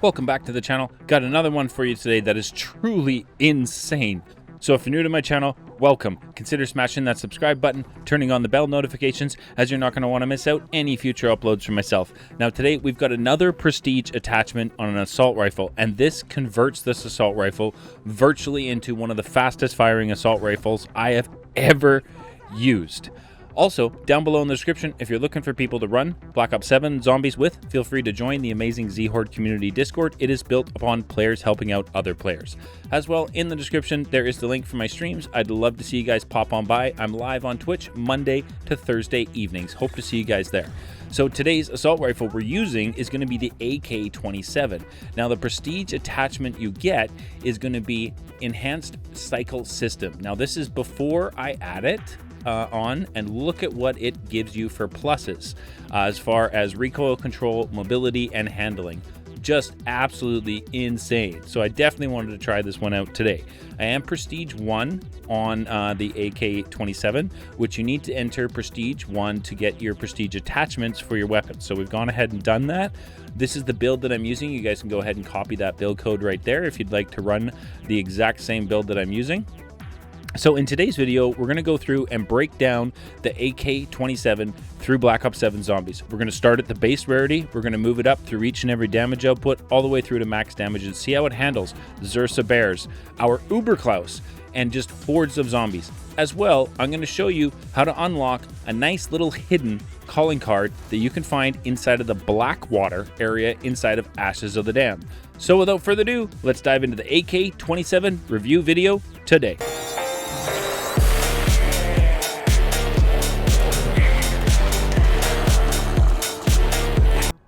Welcome back to the channel. Got another one for you today that is truly insane. So if you're new to my channel, welcome. Consider smashing that subscribe button, turning on the bell notifications, as you're not going to want to miss out any future uploads from myself. Now today we've got another prestige attachment on an assault rifle, and this converts this assault rifle virtually into one of the fastest firing assault rifles I have ever used. Also, down below in the description, if you're looking for people to run Black Ops 7 zombies with, feel free to join the amazing Z-Horde community Discord. It is built upon players helping out other players. As well, in the description, there is the link for my streams. I'd love to see you guys pop on by. I'm live on Twitch Monday to Thursday evenings. Hope to see you guys there. So today's assault rifle we're using is going to be the AK-27. Now the prestige attachment you get is going to be enhanced cycle system. Now this is before I add it on, and look at what it gives you for pluses as far as recoil control, mobility, and handling. Just absolutely insane. So I definitely wanted to try this one out today. I am Prestige 1 on the AK-27, which you need to enter Prestige 1 to get your Prestige attachments for your weapon. So we've gone ahead and done that. This is the build that I'm using. You guys can go ahead and copy that build code right there if you'd like to run the exact same build that I'm using. So in today's video, we're going to go through and break down the AK-27 through Black Ops 7 zombies. We're going to start at the base rarity. We're going to move it up through each and every damage output all the way through to max damage and see how it handles Zersa Bears, our Uberklaus, and just hordes of zombies. As well, I'm going to show you how to unlock a nice little hidden calling card that you can find inside of the Blackwater area inside of Ashes of the Damned. So without further ado, let's dive into the AK-27 review video today.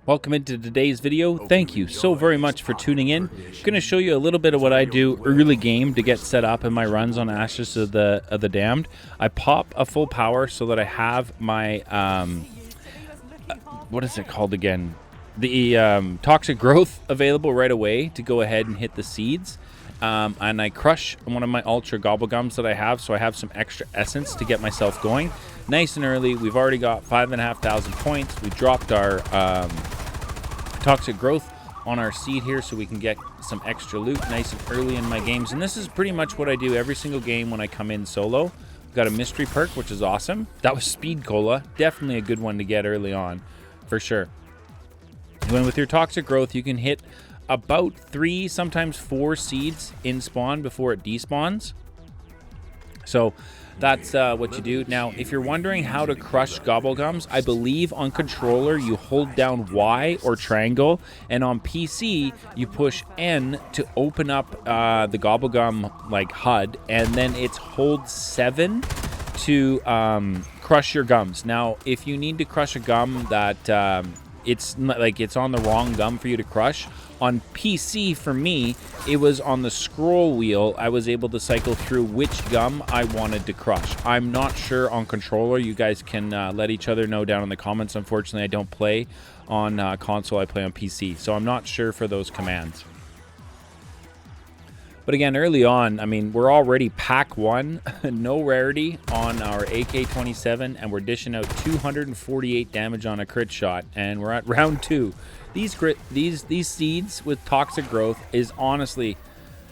Welcome into today's video. Thank you so very much for tuning in. I'm going to show you a little bit of what I do early game to get set up in my runs on Ashes of the Damned. I pop a full power so that I have my what is it called again? The toxic growth available right away to go ahead and hit the seeds. And I crush one of my ultra gobblegums that I have, so I have some extra essence to get myself going nice and early. We've already got 5,500 points. We dropped our toxic growth on our seed here so we can get some extra loot nice and early in my games, and this is pretty much what I do every single game when I come in solo. We've got a mystery perk, which is awesome. That was Speed Cola, definitely a good one to get early on for sure. When with your toxic growth, you can hit about 3, sometimes 4 seeds in spawn before it despawns. So that's what you do. Now, if you're wondering how to crush gobblegums, I believe on controller you hold down Y or triangle, and on PC you push N to open up the gobblegum like HUD, and then it's hold 7 to crush your gums. Now, if you need to crush a gum that it's on the wrong gum for you to crush, on PC for me it was on the scroll wheel. I was able to cycle through which gum I wanted to crush. I'm not sure on controller. You guys can let each other know down in the comments. Unfortunately, I don't play on console. I play on PC, so I'm not sure for those commands. But again, early on, I mean, we're already pack 1, no rarity on our AK-27, and we're dishing out 248 damage on a crit shot, and we're at round 2. These seeds with toxic growth is honestly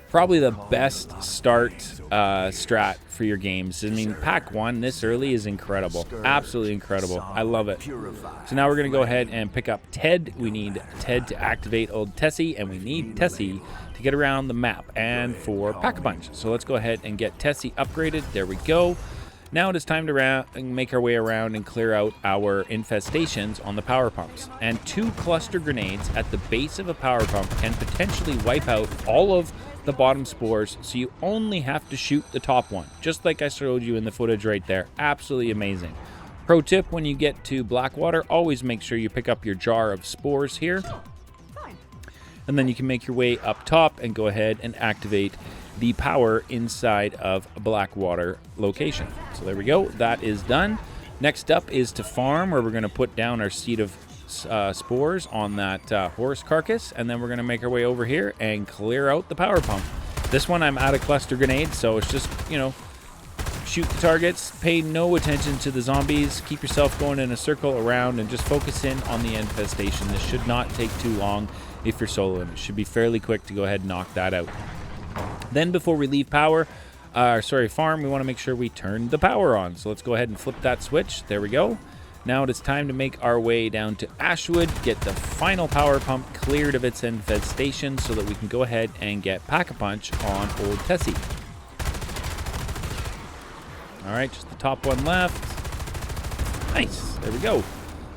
probably the best start strat for your games. I mean, pack 1 this early is incredible, absolutely incredible. I love it. So now we're gonna go ahead and pick up Ted. We need Ted to activate old Tessie, and we need Tessie to get around the map and for Pack-a-Punch. So let's go ahead and get Tessie upgraded. There we go. Now it is time to make our way around and clear out our infestations on the power pumps. And 2 cluster grenades at the base of a power pump can potentially wipe out all of the bottom spores, so you only have to shoot the top one, just like I showed you in the footage right there. Absolutely amazing. Pro tip, when you get to Blackwater, always make sure you pick up your jar of spores here. And then you can make your way up top and go ahead and activate the power inside of a Blackwater location. So there we go, that is done. Next up is to farm, where we're going to put down our seed of spores on that horse carcass, and then we're going to make our way over here and clear out the power pump. This one I'm out of cluster grenades, so it's just, you know, shoot the targets, pay no attention to the zombies, keep yourself going in a circle around, and just focus in on the infestation. This should not take too long. if you're soloing. It should be fairly quick to go ahead and knock that out. Then before we leave farm, we want to make sure we turn the power on. So let's go ahead and flip that switch. There we go. Now it is time to make our way down to Ashwood, get the final power pump cleared of its infestation so that we can go ahead and get Pack-a-Punch on old Tessie. All right, just the top one left. Nice, there we go.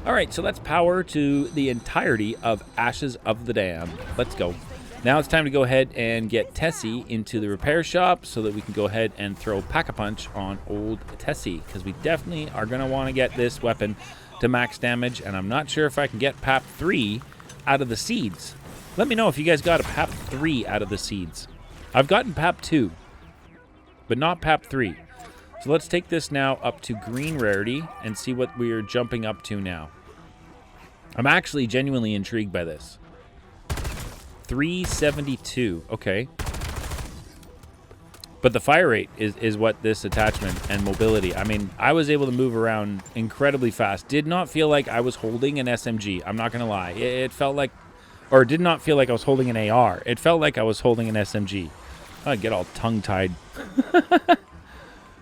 All right, so that's power to the entirety of Ashes of the Dam. Let's go. Now it's time to go ahead and get Tessie into the repair shop so that we can go ahead and throw Pack-a-Punch on old Tessie, because we definitely are going to want to get this weapon to max damage, and I'm not sure if I can get PAP 3 out of the seeds. Let me know if you guys got a PAP 3 out of the seeds. I've gotten PAP 2, but not PAP 3. So let's take this now up to green rarity and see what we're jumping up to now. I'm actually genuinely intrigued by this. 372, okay. But the fire rate is what this attachment and mobility. I mean, I was able to move around incredibly fast. Did not feel like I was holding an SMG. I'm not going to lie. It felt like, or did not feel like I was holding an AR. It felt like I was holding an SMG. I get all tongue-tied.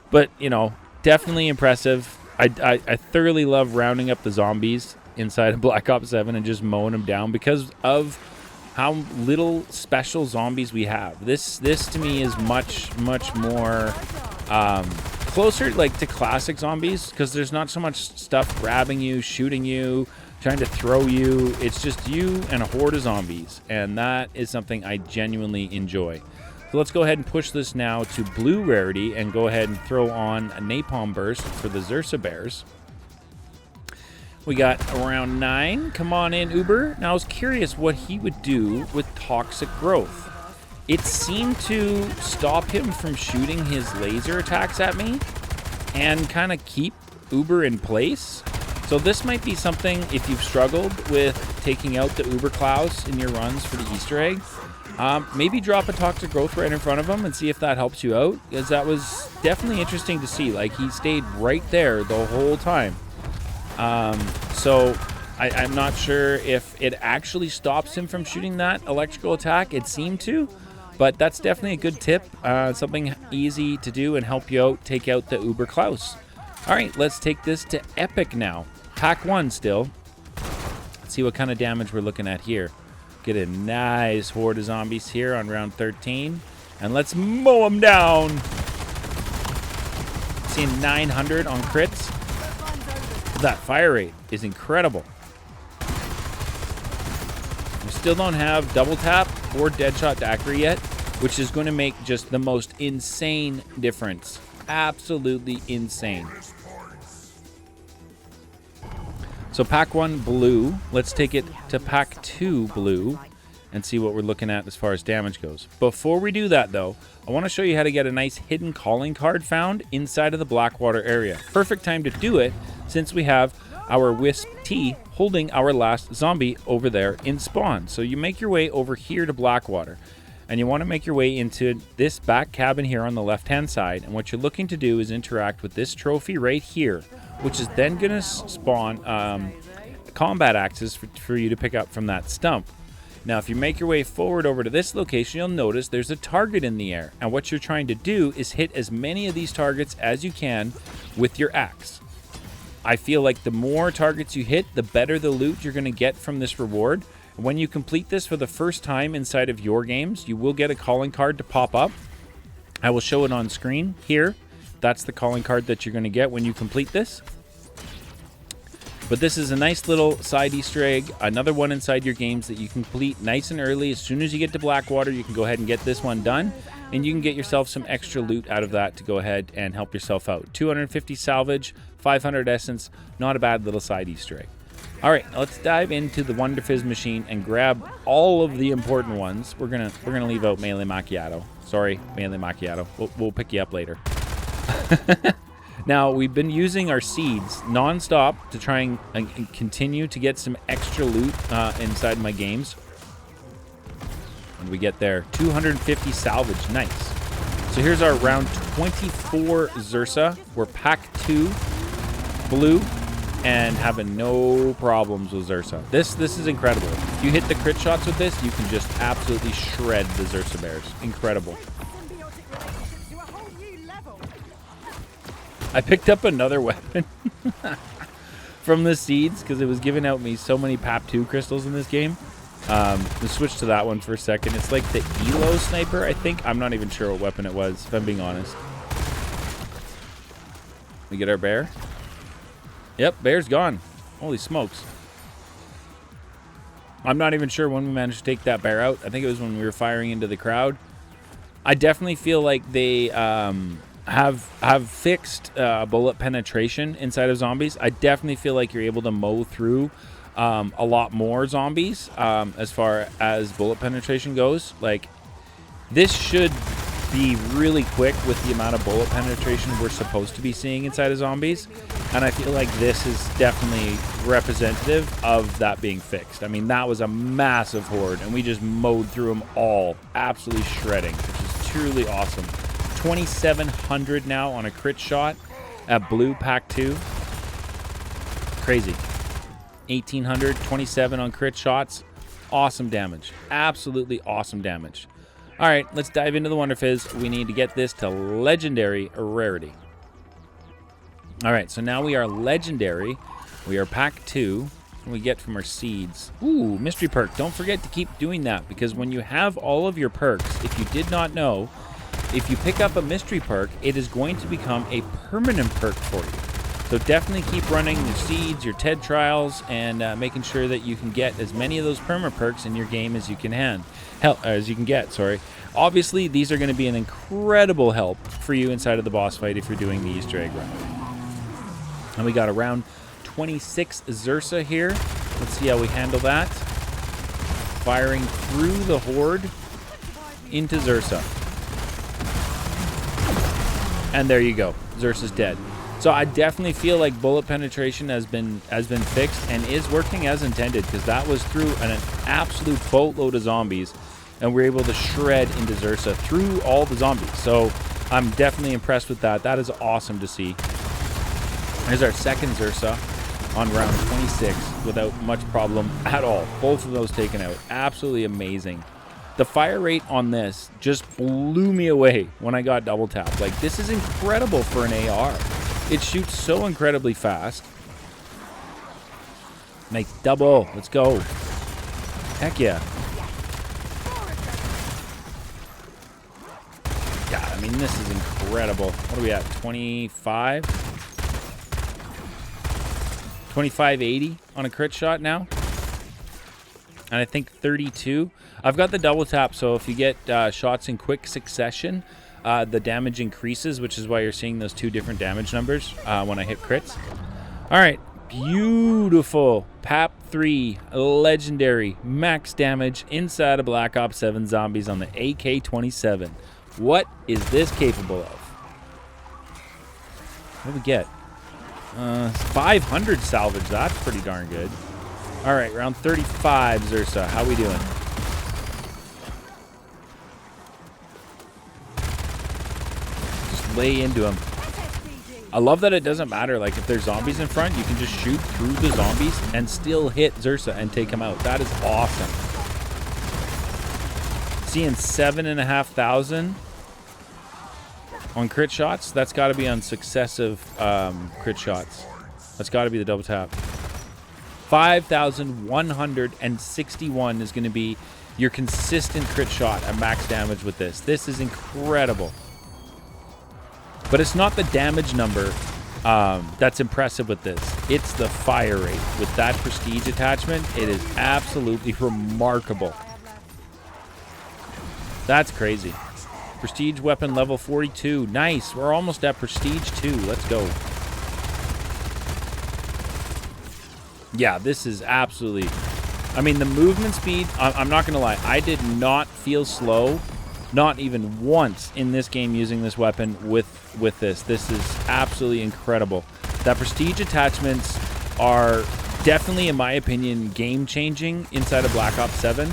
But, you know, definitely impressive. I thoroughly love rounding up the zombies inside of Black Ops 7 and just mowing them down because of how little special zombies we have. This to me is much more closer like to classic zombies, because there's not so much stuff grabbing you, shooting you, trying to throw you. It's just you and a horde of zombies, and that is something I genuinely enjoy. So let's go ahead and push this now to blue rarity and go ahead and throw on a napalm burst for the Xursa bears. We got around 9. Come on in, Uber. Now, I was curious what he would do with toxic growth. It seemed to stop him from shooting his laser attacks at me and kind of keep Uber in place. So this might be something, if you've struggled with taking out the Uber Klaus in your runs for the Easter egg, maybe drop a toxic growth right in front of him and see if that helps you out, because that was definitely interesting to see. Like, he stayed right there the whole time. So I'm not sure if it actually stops him from shooting that electrical attack. It seemed to, but that's definitely a good tip. Something easy to do and help you out, take out the Uber Klaus. All right, let's take this to Epic now. Pack 1 still. Let's see what kind of damage we're looking at here. Get a nice horde of zombies here on round 13. And let's mow them down. Seeing 900 on crits. That fire rate is incredible. We still don't have double tap or deadshot daiquiri yet, which is going to make just the most insane difference. Absolutely insane. So pack 1 blue. Let's take it to pack 2 blue and see what we're looking at as far as damage goes. Before we do that, though, I want to show you how to get a nice hidden calling card found inside of the Blackwater area. Perfect time to do it, since we have our Wisp T holding our last zombie over there in spawn. So you make your way over here to Blackwater, and you want to make your way into this back cabin here on the left-hand side. And what you're looking to do is interact with this trophy right here, which is then going to spawn combat axes for you to pick up from that stump. Now, if you make your way forward over to this location, you'll notice there's a target in the air. And what you're trying to do is hit as many of these targets as you can with your axe. I feel like the more targets you hit, the better the loot you're going to get from this reward. When you complete this for the first time inside of your games, you will get a calling card to pop up. I will show it on screen here. That's the calling card that you're going to get when you complete this. But this is a nice little side Easter egg, another one inside your games that you can complete nice and early. As soon as you get to Blackwater, you can go ahead and get this one done, and you can get yourself some extra loot out of that to go ahead and help yourself out. 250 salvage, 500 essence, not a bad little side Easter egg. All right, let's dive into the Wonder Fizz machine and grab all of the important ones. We're gonna leave out Melee Macchiato. Sorry, Melee Macchiato. We'll pick you up later. Now, we've been using our seeds non-stop to try and continue to get some extra loot inside my games. And we get there, 250 salvage, nice. So here's our round 24 Xursa. We're pack 2 blue. and having no problems with Zersa. This is incredible. If you hit the crit shots with this, you can just absolutely shred the Zersa bears. Incredible. I picked up another weapon from the seeds because it was giving out me so many PAP 2 crystals in this game. Let's switch to that one for a second. It's like the Elo sniper, I think. I'm not even sure what weapon it was, if I'm being honest. We get our bear. Yep, bear's gone. Holy smokes. I'm not even sure when we managed to take that bear out. I think it was when we were firing into the crowd. I definitely feel like they have fixed bullet penetration inside of zombies. I definitely feel like you're able to mow through a lot more zombies as far as bullet penetration goes. Like, this should be really quick with the amount of bullet penetration we're supposed to be seeing inside of zombies, and I feel like this is definitely representative of that being fixed. I mean, that was a massive horde, and we just mowed through them all, absolutely shredding, which is truly awesome. 2,700 now on a crit shot at blue pack 2. Crazy. 1,800, 27 on crit shots. Awesome damage. Absolutely awesome damage. All right, let's dive into the Wonder Fizz. We need to get this to legendary rarity. All right, so now we are legendary. We are pack 2. What do we get from our seeds? Ooh, mystery perk. Don't forget to keep doing that, because when you have all of your perks, if you did not know, if you pick up a mystery perk, it is going to become a permanent perk for you. So definitely keep running your seeds, your TED trials, and making sure that you can get as many of those perma perks in your game as you can get. Sorry. Obviously, these are going to be an incredible help for you inside of the boss fight if you're doing the Easter egg round. And we got around 26 Zersa here. Let's see how we handle that. Firing through the horde into Zersa. And there you go. Zersa's dead. So I definitely feel like bullet penetration has been fixed and is working as intended, because that was through an absolute boatload of zombies, and we're able to shred into Zersa through all the zombies. So I'm definitely impressed with that. That is awesome to see. There's our second Zersa on round 26 without much problem at all. Both of those taken out. Absolutely amazing. The fire rate on this just blew me away when I got double tapped. Like, this is incredible for an AR. It shoots so incredibly fast. Nice double. Let's go. Heck yeah. God, I mean, this is incredible. What are we at? 25? 2580 on a crit shot now. And I think 32. I've got the double tap, so if you get shots in quick succession, the damage increases, which is why you're seeing those two different damage numbers when I hit crits. All right, beautiful. PAP 3, legendary, max damage inside of Black Ops 7 zombies on the AK-27. What is this capable of? What do we get? 500 salvage, that's pretty darn good. All right, round 35, Zersa, how we doing? Lay into him. I love that it doesn't matter. Like, if there's zombies in front, you can just shoot through the zombies and still hit Zersa and take him out. That is awesome. Seeing 7,500 on crit shots. That's got to be on successive crit shots. That's got to be the double tap. 5,161 is going to be your consistent crit shot at max damage with this. This is incredible. But it's not the damage number that's impressive with this. It's the fire rate. With that prestige attachment, it is absolutely remarkable. That's crazy. Prestige weapon level 42. Nice. We're almost at prestige 2. Let's go. Yeah, this is absolutely... I mean, the movement speed, I'm not going to lie. I did not feel slow. Not even once in this game using this weapon with this. This is absolutely incredible. That prestige attachments are definitely, in my opinion, game-changing inside of Black Ops 7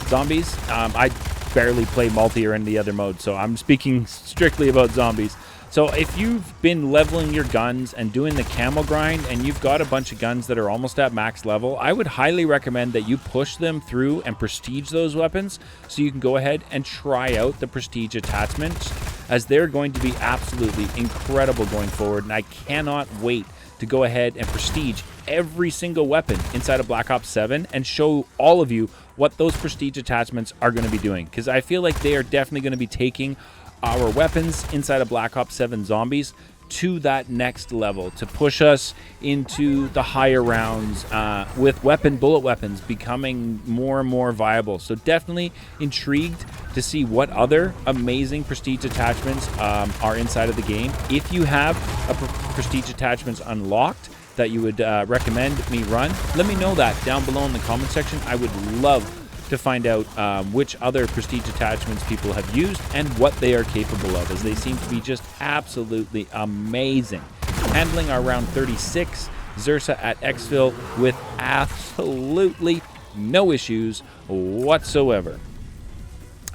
zombies. I barely play multi or any other mode, so I'm speaking strictly about zombies. So if you've been leveling your guns and doing the camo grind and you've got a bunch of guns that are almost at max level, I would highly recommend that you push them through and prestige those weapons so you can go ahead and try out the prestige attachments, as they're going to be absolutely incredible going forward. And I cannot wait to go ahead and prestige every single weapon inside of Black Ops 7 and show all of you what those prestige attachments are going to be doing, because I feel like they are definitely going to be taking our weapons inside of Black Ops 7 Zombies to that next level, to push us into the higher rounds, with bullet weapons becoming more and more viable. So definitely intrigued to see what other amazing prestige attachments are inside of the game. If you have a prestige attachments unlocked that you would recommend me run, let me know that down below in the comment section. I would love to find out which other prestige attachments people have used and what they are capable of, as they seem to be just absolutely amazing. Handling our round 36 Zersa at exfil with absolutely no issues whatsoever.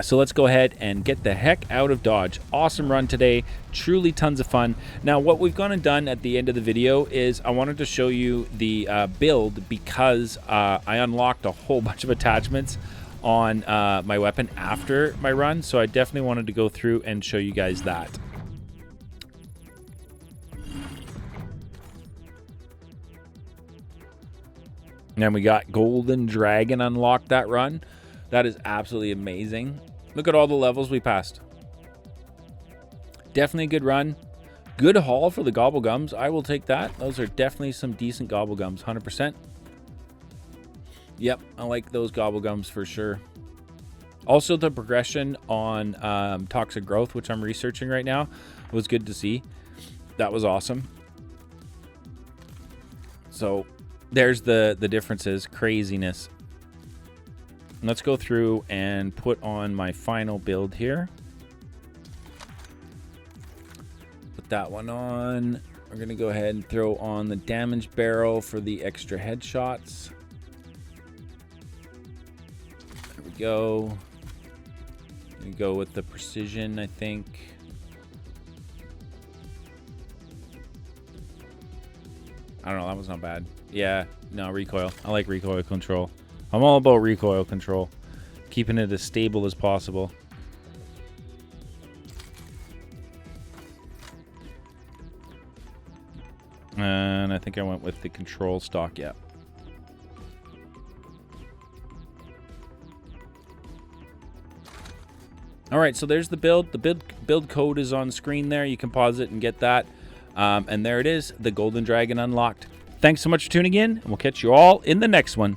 So let's go ahead and get the heck out of Dodge. Awesome run today, truly tons of fun. Now what we've gone and done at the end of the video is I wanted to show you the build, because I unlocked a whole bunch of attachments on my weapon after my run, so I definitely wanted to go through and show you guys that. And then we got Golden Dragon unlocked that run. That is absolutely amazing. Look at all the levels we passed. Definitely a good run. Good haul for the Gobblegums. I will take that. Those are definitely some decent Gobblegums, 100%. Yep, I like those Gobblegums for sure. Also, the progression on Toxic Growth, which I'm researching right now, was good to see. That was awesome. So there's the differences. Craziness. Let's go through and put on my final build here. Put that one on. We're going to go ahead and throw on the damage barrel for the extra headshots. There we go. We go with the precision, I think. I don't know, that was not bad. Yeah, no, recoil. I like recoil control. I'm all about recoil control, keeping it as stable as possible. And I think I went with the control stock, yeah. All right, so there's the build. The build code is on screen there. You can pause it and get that. And there it is, the Golden Dragon unlocked. Thanks so much for tuning in, and we'll catch you all in the next one.